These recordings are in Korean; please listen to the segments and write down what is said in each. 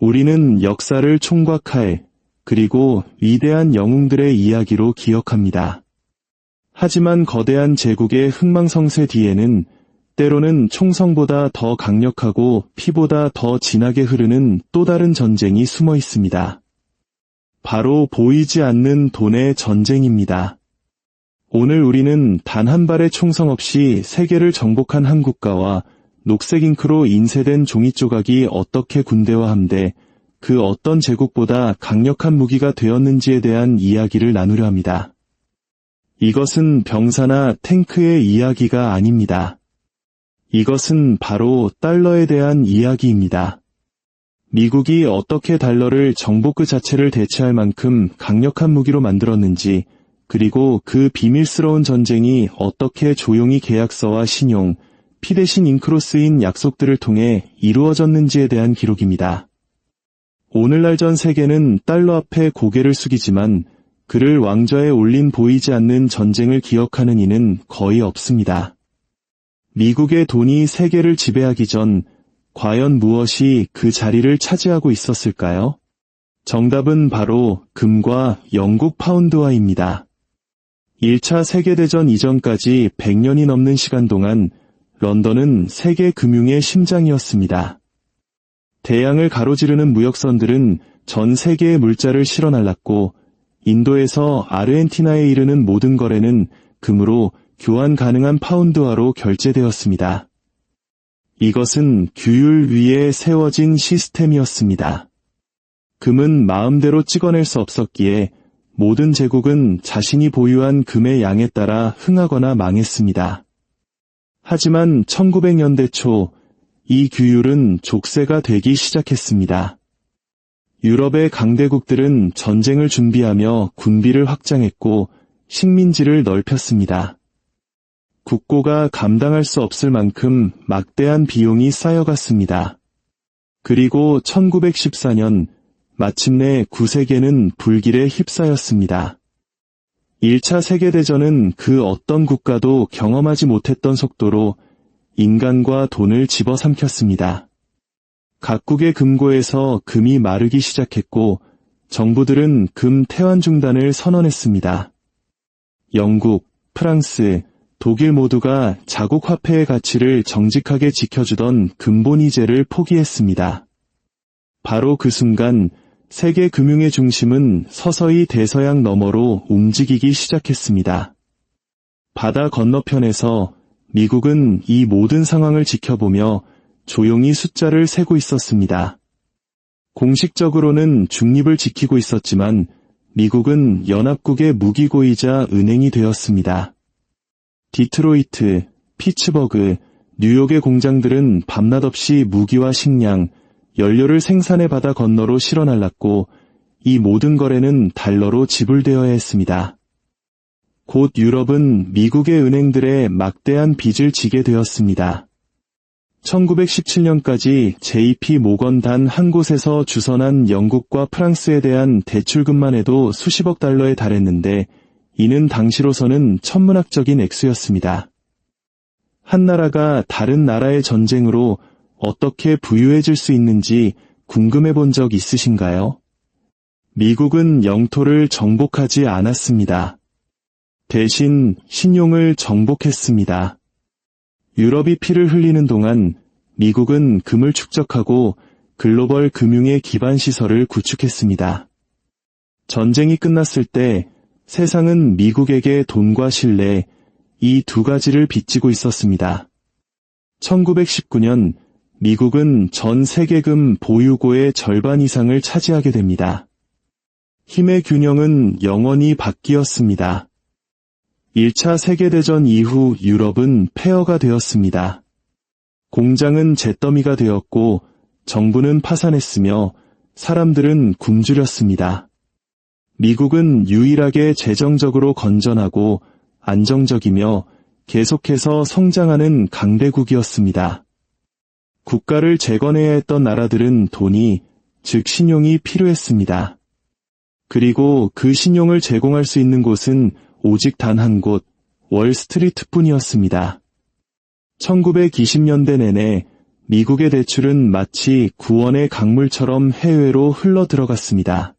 우리는 역사를 총괄할, 그리고 위대한 영웅들의 이야기로 기억합니다. 하지만 거대한 제국의 흥망성쇠 뒤에는 때로는 총성보다 더 강력하고 피보다 더 진하게 흐르는 또 다른 전쟁이 숨어 있습니다. 바로 보이지 않는 돈의 전쟁입니다. 오늘 우리는 단 한 발의 총성 없이 세계를 정복한 한 국가와 녹색 잉크로 인쇄된 종이 조각이 어떻게 군대와 함께 그 어떤 제국보다 강력한 무기가 되었는지에 대한 이야기를 나누려 합니다. 이것은 병사나 탱크의 이야기가 아닙니다. 이것은 바로 달러에 대한 이야기입니다. 미국이 어떻게 달러를 정복 그 자체를 대체할 만큼 강력한 무기로 만들었는지, 그리고 그 비밀스러운 전쟁이 어떻게 조용히 계약서와 신용, 피 대신 잉크로 쓰인 약속들을 통해 이루어졌는지에 대한 기록입니다. 오늘날 전 세계는 달러 앞에 고개를 숙이지만 그를 왕좌에 올린 보이지 않는 전쟁을 기억하는 이는 거의 없습니다. 미국의 돈이 세계를 지배하기 전 과연 무엇이 그 자리를 차지하고 있었을까요? 정답은 바로 금과 영국 파운드화입니다. 1차 세계대전 이전까지 100년이 넘는 시간 동안 런던은 세계 금융의 심장이었습니다. 대양을 가로지르는 무역선들은 전 세계의 물자를 실어 날랐고 인도에서 아르헨티나에 이르는 모든 거래는 금으로 교환 가능한 파운드화로 결제되었습니다. 이것은 규율 위에 세워진 시스템이었습니다. 금은 마음대로 찍어낼 수 없었기에 모든 제국은 자신이 보유한 금의 양에 따라 흥하거나 망했습니다. 하지만 1900년대 초 이 규율은 족쇄가 되기 시작했습니다. 유럽의 강대국들은 전쟁을 준비하며 군비를 확장했고 식민지를 넓혔습니다. 국고가 감당할 수 없을 만큼 막대한 비용이 쌓여갔습니다. 그리고 1914년 마침내 구세계는 불길에 휩싸였습니다. 1차 세계대전은 그 어떤 국가도 경험하지 못했던 속도로 인간과 돈을 집어삼켰습니다. 각국의 금고에서 금이 마르기 시작했고 정부들은 금 태환 중단을 선언했습니다. 영국, 프랑스, 독일 모두가 자국 화폐의 가치를 정직하게 지켜주던 금본위제를 포기했습니다. 바로 그 순간 세계 금융의 중심은 서서히 대서양 너머로 움직이기 시작했습니다. 바다 건너편에서 미국은 이 모든 상황을 지켜보며 조용히 숫자를 세고 있었습니다. 공식적으로는 중립을 지키고 있었지만 미국은 연합국의 무기고이자 은행이 되었습니다. 디트로이트, 피츠버그, 뉴욕의 공장들은 밤낮 없이 무기와 식량, 연료를 생산해 바다 건너로 실어 날랐고 이 모든 거래는 달러로 지불되어야 했습니다. 곧 유럽은 미국의 은행들의 막대한 빚을 지게 되었습니다. 1917년까지 JP 모건 단 한 곳에서 주선한 영국과 프랑스에 대한 대출금만 해도 수십억 달러에 달했는데 이는 당시로서는 천문학적인 액수였습니다. 한 나라가 다른 나라의 전쟁으로 어떻게 부유해질 수 있는지 궁금해 본 적 있으신가요? 미국은 영토를 정복하지 않았습니다. 대신 신용을 정복했습니다. 유럽이 피를 흘리는 동안 미국은 금을 축적하고 글로벌 금융의 기반 시설을 구축했습니다. 전쟁이 끝났을 때 세상은 미국에게 돈과 신뢰, 이 두 가지를 빚지고 있었습니다. 1919년 미국은 전 세계금 보유고의 절반 이상을 차지하게 됩니다. 힘의 균형은 영원히 바뀌었습니다. 1차 세계대전 이후 유럽은 폐허가 되었습니다. 공장은 잿더미가 되었고 정부는 파산했으며 사람들은 굶주렸습니다. 미국은 유일하게 재정적으로 건전하고 안정적이며 계속해서 성장하는 강대국이었습니다. 국가를 재건해야 했던 나라들은 돈이, 즉 신용이 필요했습니다. 그리고 그 신용을 제공할 수 있는 곳은 오직 단 한 곳, 월스트리트뿐이었습니다. 1920년대 내내 미국의 대출은 마치 구원의 강물처럼 해외로 흘러 들어갔습니다.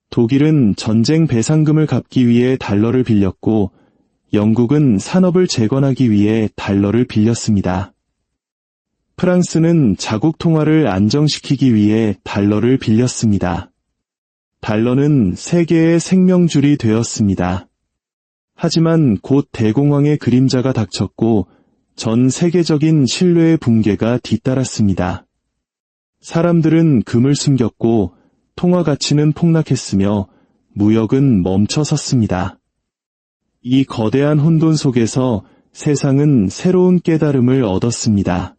독일은 전쟁 배상금을 갚기 위해 달러를 빌렸고, 영국은 산업을 재건하기 위해 달러를 빌렸습니다. 프랑스는 자국 통화를 안정시키기 위해 달러를 빌렸습니다. 달러는 세계의 생명줄이 되었습니다. 하지만 곧 대공황의 그림자가 닥쳤고 전 세계적인 신뢰의 붕괴가 뒤따랐습니다. 사람들은 금을 숨겼고 통화 가치는 폭락했으며 무역은 멈춰섰습니다. 이 거대한 혼돈 속에서 세상은 새로운 깨달음을 얻었습니다.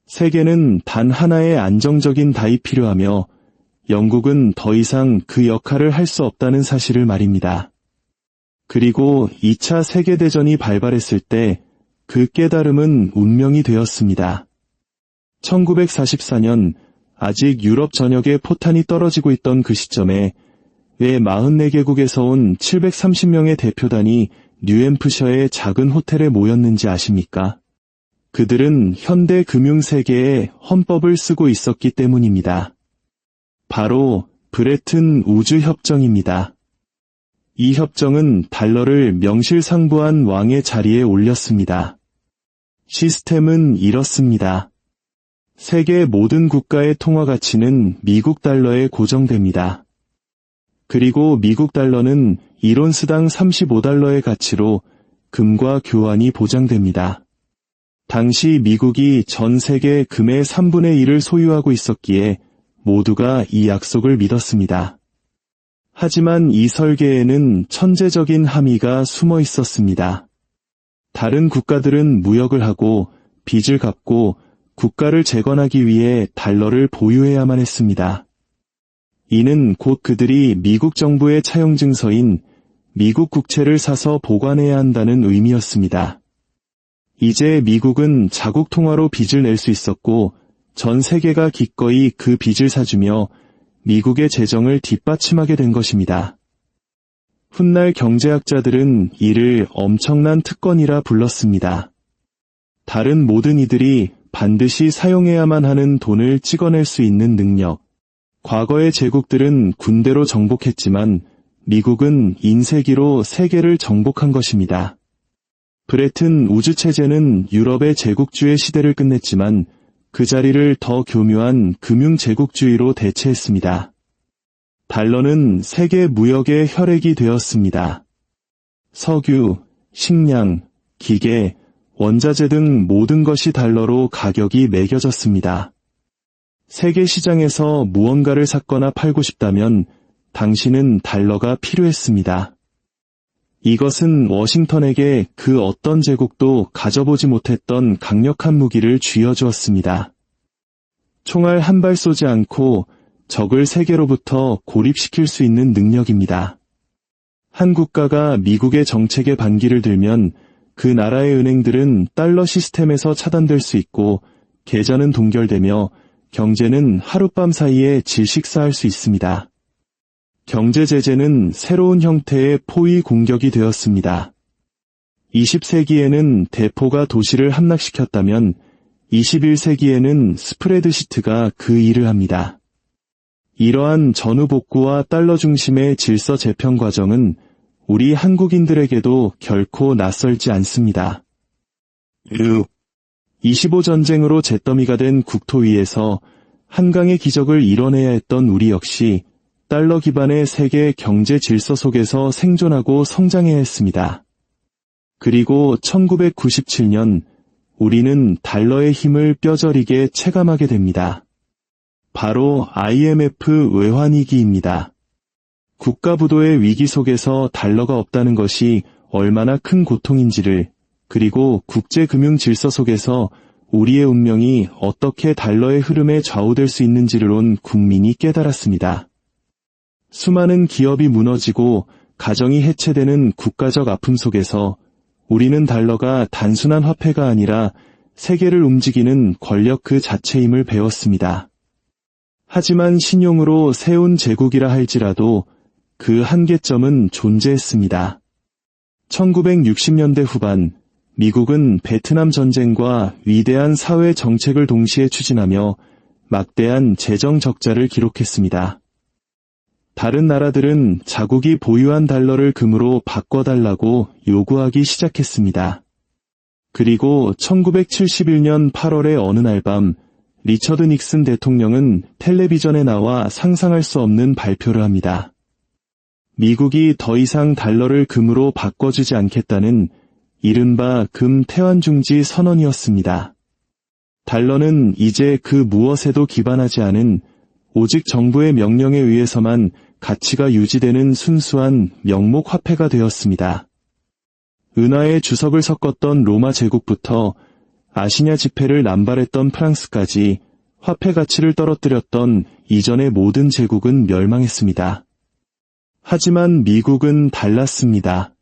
세계는 단 하나의 안정적인 답이 필요하며 영국은 더 이상 그 역할을 할 수 없다는 사실을 말입니다. 그리고 2차 세계대전이 발발했을 때 그 깨달음은 운명이 되었습니다. 1944년 아직 유럽 전역에 포탄이 떨어지고 있던 그 시점에 왜 44개국에서 온 730명의 대표단이 뉴햄프셔의 작은 호텔에 모였는지 아십니까? 그들은 현대 금융 세계의 헌법을 쓰고 있었기 때문입니다. 바로 브레튼 우주 협정입니다. 이 협정은 달러를 명실상부한 왕의 자리에 올렸습니다. 시스템은 이렇습니다. 세계 모든 국가의 통화 가치는 미국 달러에 고정됩니다. 그리고 미국 달러는 1온스당 35달러의 가치로 금과 교환이 보장됩니다. 당시 미국이 전 세계 금의 3분의 1을 소유하고 있었기에 모두가 이 약속을 믿었습니다. 하지만 이 설계에는 천재적인 함의가 숨어 있었습니다. 다른 국가들은 무역을 하고 빚을 갚고 국가를 재건하기 위해 달러를 보유해야만 했습니다. 이는 곧 그들이 미국 정부의 차용 증서인 미국 국채를 사서 보관해야 한다는 의미였습니다. 이제 미국은 자국 통화로 빚을 낼 수 있었고 전 세계가 기꺼이 그 빚을 사주며 미국의 재정을 뒷받침하게 된 것입니다. 훗날 경제학자들은 이를 엄청난 특권이라 불렀습니다. 다른 모든 이들이 반드시 사용해야만 하는 돈을 찍어낼 수 있는 능력. 과거의 제국들은 군대로 정복했지만 미국은 인쇄기로 세계를 정복한 것입니다. 브레튼 우주체제는 유럽의 제국주의 시대를 끝냈지만 그 자리를 더 교묘한 금융제국주의로 대체했습니다. 달러는 세계 무역의 혈액이 되었습니다. 석유, 식량, 기계, 원자재 등 모든 것이 달러로 가격이 매겨졌습니다. 세계 시장에서 무언가를 샀거나 팔고 싶다면 당시는 달러가 필요했습니다. 이것은 워싱턴에게 그 어떤 제국도 가져보지 못했던 강력한 무기를 쥐어주었습니다. 총알 한 발 쏘지 않고 적을 세계로부터 고립시킬 수 있는 능력입니다. 한 국가가 미국의 정책에 반기를 들면 그 나라의 은행들은 달러 시스템에서 차단될 수 있고 계좌는 동결되며 경제는 하룻밤 사이에 질식사할 수 있습니다. 경제 제재는 새로운 형태의 포위 공격이 되었습니다. 20세기에는 대포가 도시를 함락시켰다면 21세기에는 스프레드시트가 그 일을 합니다. 이러한 전후 복구와 달러 중심의 질서 재편 과정은 우리 한국인들에게도 결코 낯설지 않습니다. 25전쟁으로 잿더미가 된 국토 위에서 한강의 기적을 이뤄내야 했던 우리 역시 달러 기반의 세계 경제 질서 속에서 생존하고 성장해야 했습니다. 그리고 1997년 우리는 달러의 힘을 뼈저리게 체감하게 됩니다. 바로 IMF 외환위기입니다. 국가부도의 위기 속에서 달러가 없다는 것이 얼마나 큰 고통인지를, 그리고 국제금융 질서 속에서 우리의 운명이 어떻게 달러의 흐름에 좌우될 수 있는지를 온 국민이 깨달았습니다. 수많은 기업이 무너지고 가정이 해체되는 국가적 아픔 속에서 우리는 달러가 단순한 화폐가 아니라 세계를 움직이는 권력 그 자체임을 배웠습니다. 하지만 신용으로 세운 제국이라 할지라도 그 한계점은 존재했습니다. 1960년대 후반 미국은 베트남 전쟁과 위대한 사회 정책을 동시에 추진하며 막대한 재정 적자를 기록했습니다. 다른 나라들은 자국이 보유한 달러를 금으로 바꿔달라고 요구하기 시작했습니다. 그리고 1971년 8월의 어느 날 밤 리처드 닉슨 대통령은 텔레비전에 나와 상상할 수 없는 발표를 합니다. 미국이 더 이상 달러를 금으로 바꿔주지 않겠다는 이른바 금 태환중지 선언이었습니다. 달러는 이제 그 무엇에도 기반하지 않은 오직 정부의 명령에 의해서만 가치가 유지되는 순수한 명목 화폐가 되었습니다. 은하에 주석을 섞었던 로마 제국부터 아시냐 지폐를 남발했던 프랑스까지 화폐 가치를 떨어뜨렸던 이전의 모든 제국은 멸망했습니다. 하지만 미국은 달랐습니다.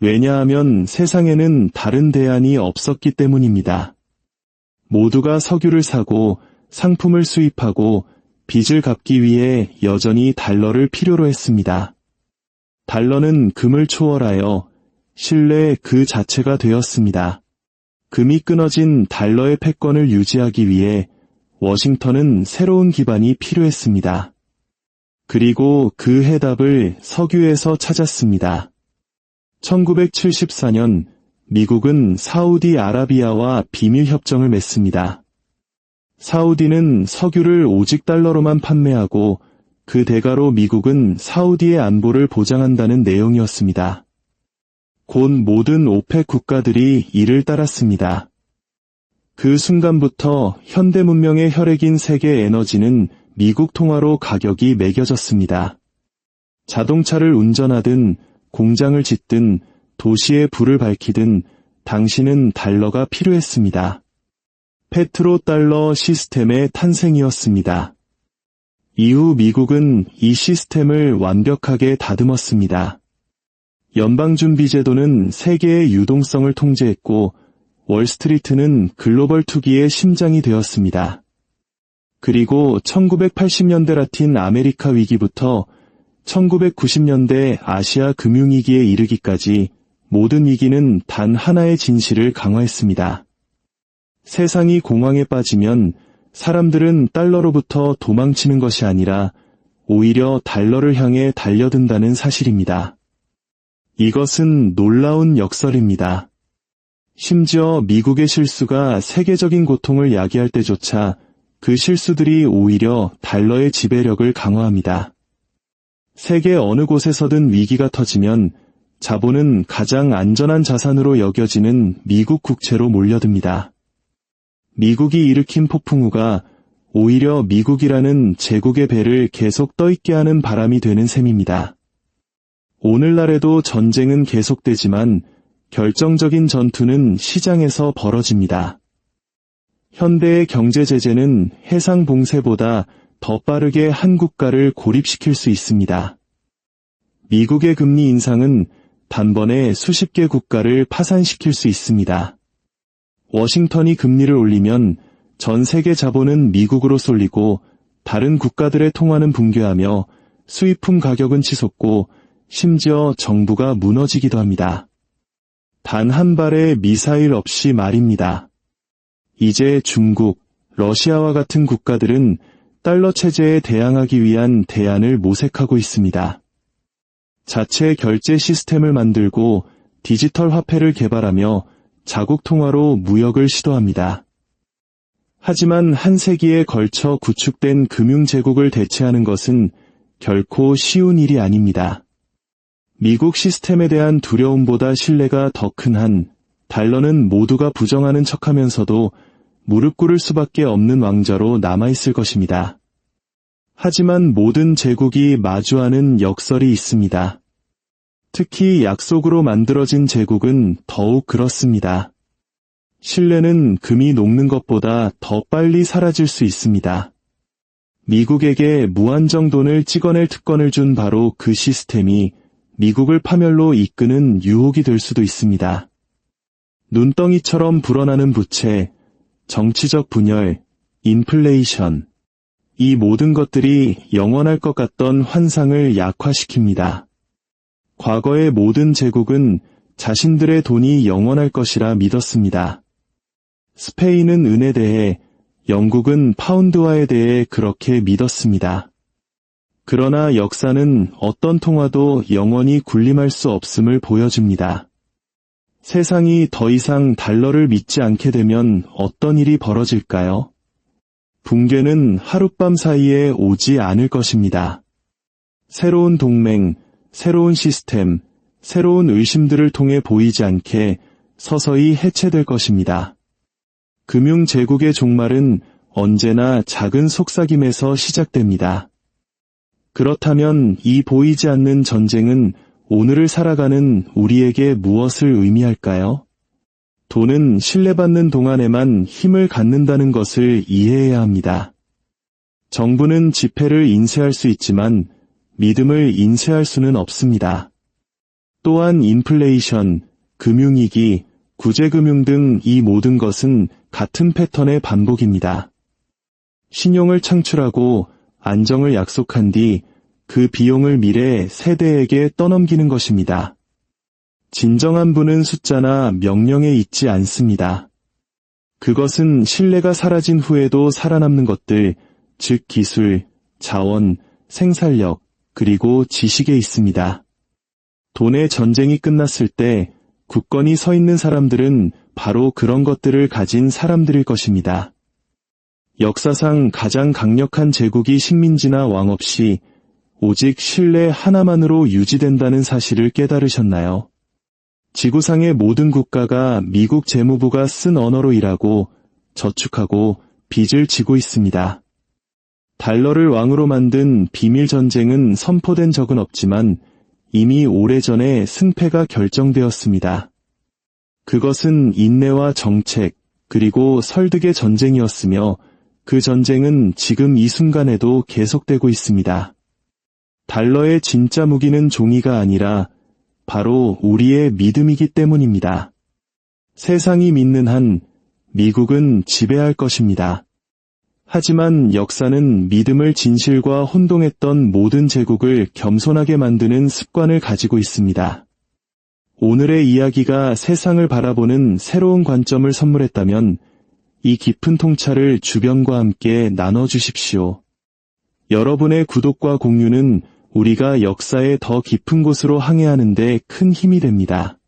왜냐하면 세상에는 다른 대안이 없었기 때문입니다. 모두가 석유를 사고 상품을 수입하고 빚을 갚기 위해 여전히 달러를 필요로 했습니다. 달러는 금을 초월하여 신뢰 그 자체가 되었습니다. 금이 끊어진 달러의 패권을 유지하기 위해 워싱턴은 새로운 기반이 필요했습니다. 그리고 그 해답을 석유에서 찾았습니다. 1974년 미국은 사우디아라비아와 비밀협정을 맺습니다. 사우디는 석유를 오직 달러로만 판매하고 그 대가로 미국은 사우디의 안보를 보장한다는 내용이었습니다. 곧 모든 오펙 국가들이 이를 따랐습니다. 그 순간부터 현대 문명의 혈액인 세계 에너지는 미국 통화로 가격이 매겨졌습니다. 자동차를 운전하든 공장을 짓든 도시에 불을 밝히든 당신은 달러가 필요했습니다. 페트로달러 시스템의 탄생이었습니다. 이후 미국은 이 시스템을 완벽하게 다듬었습니다. 연방준비제도는 세계의 유동성을 통제했고 월스트리트는 글로벌 투기의 심장이 되었습니다. 그리고 1980년대 라틴 아메리카 위기부터 1990년대 아시아 금융위기에 이르기까지 모든 위기는 단 하나의 진실을 강화했습니다. 세상이 공황에 빠지면 사람들은 달러로부터 도망치는 것이 아니라 오히려 달러를 향해 달려든다는 사실입니다. 이것은 놀라운 역설입니다. 심지어 미국의 실수가 세계적인 고통을 야기할 때조차 그 실수들이 오히려 달러의 지배력을 강화합니다. 세계 어느 곳에서든 위기가 터지면 자본은 가장 안전한 자산으로 여겨지는 미국 국채로 몰려듭니다. 미국이 일으킨 폭풍우가 오히려 미국이라는 제국의 배를 계속 떠있게 하는 바람이 되는 셈입니다. 오늘날에도 전쟁은 계속되지만 결정적인 전투는 시장에서 벌어집니다. 현대의 경제 제재는 해상 봉쇄보다 더 빠르게 한 국가를 고립시킬 수 있습니다. 미국의 금리 인상은 단번에 수십 개 국가를 파산시킬 수 있습니다. 워싱턴이 금리를 올리면 전 세계 자본은 미국으로 쏠리고 다른 국가들의 통화는 붕괴하며 수입품 가격은 치솟고 심지어 정부가 무너지기도 합니다. 단 한 발의 미사일 없이 말입니다. 이제 중국, 러시아와 같은 국가들은 달러 체제에 대항하기 위한 대안을 모색하고 있습니다. 자체 결제 시스템을 만들고 디지털 화폐를 개발하며 자국 통화로 무역을 시도합니다. 하지만 한 세기에 걸쳐 구축된 금융제국을 대체하는 것은 결코 쉬운 일이 아닙니다. 미국 시스템에 대한 두려움보다 신뢰가 더 큰 한, 달러는 모두가 부정하는 척하면서도 무릎 꿇을 수밖에 없는 왕좌로 남아있을 것입니다. 하지만 모든 제국이 마주하는 역설이 있습니다. 특히 약속으로 만들어진 제국은 더욱 그렇습니다. 신뢰는 금이 녹는 것보다 더 빨리 사라질 수 있습니다. 미국에게 무한정 돈을 찍어낼 특권을 준 바로 그 시스템이 미국을 파멸로 이끄는 유혹이 될 수도 있습니다. 눈덩이처럼 불어나는 부채, 정치적 분열, 인플레이션, 이 모든 것들이 영원할 것 같던 환상을 약화시킵니다. 과거의 모든 제국은 자신들의 돈이 영원할 것이라 믿었습니다. 스페인은 은에 대해, 영국은 파운드화에 대해 그렇게 믿었습니다. 그러나 역사는 어떤 통화도 영원히 군림할 수 없음을 보여줍니다. 세상이 더 이상 달러를 믿지 않게 되면 어떤 일이 벌어질까요? 붕괴는 하룻밤 사이에 오지 않을 것입니다. 새로운 동맹, 새로운 시스템, 새로운 의심들을 통해 보이지 않게 서서히 해체될 것입니다. 금융제국의 종말은 언제나 작은 속삭임에서 시작됩니다. 그렇다면 이 보이지 않는 전쟁은 오늘을 살아가는 우리에게 무엇을 의미할까요? 돈은 신뢰받는 동안에만 힘을 갖는다는 것을 이해해야 합니다. 정부는 지폐를 인쇄할 수 있지만 믿음을 인쇄할 수는 없습니다. 또한 인플레이션, 금융위기, 구제금융 등 이 모든 것은 같은 패턴의 반복입니다. 신용을 창출하고 안정을 약속한 뒤 그 비용을 미래 세대에게 떠넘기는 것입니다. 진정한 부는 숫자나 명령에 있지 않습니다. 그것은 신뢰가 사라진 후에도 살아남는 것들, 즉 기술, 자원, 생산력, 그리고 지식에 있습니다. 돈의 전쟁이 끝났을 때 굳건히 서 있는 사람들은 바로 그런 것들을 가진 사람들일 것입니다. 역사상 가장 강력한 제국이 식민지나 왕 없이 오직 신뢰 하나만으로 유지된다는 사실을 깨달으셨나요? 지구상의 모든 국가가 미국 재무부가 쓴 언어로 일하고 저축하고 빚을 지고 있습니다. 달러를 왕으로 만든 비밀 전쟁은 선포된 적은 없지만 이미 오래전에 승패가 결정되었습니다. 그것은 인내와 정책, 그리고 설득의 전쟁이었으며 그 전쟁은 지금 이 순간에도 계속되고 있습니다. 달러의 진짜 무기는 종이가 아니라 바로 우리의 믿음이기 때문입니다. 세상이 믿는 한 미국은 지배할 것입니다. 하지만 역사는 믿음을 진실과 혼동했던 모든 제국을 겸손하게 만드는 습관을 가지고 있습니다. 오늘의 이야기가 세상을 바라보는 새로운 관점을 선물했다면 이 깊은 통찰을 주변과 함께 나눠주십시오. 여러분의 구독과 공유는 우리가 역사의 더 깊은 곳으로 항해하는 데 큰 힘이 됩니다.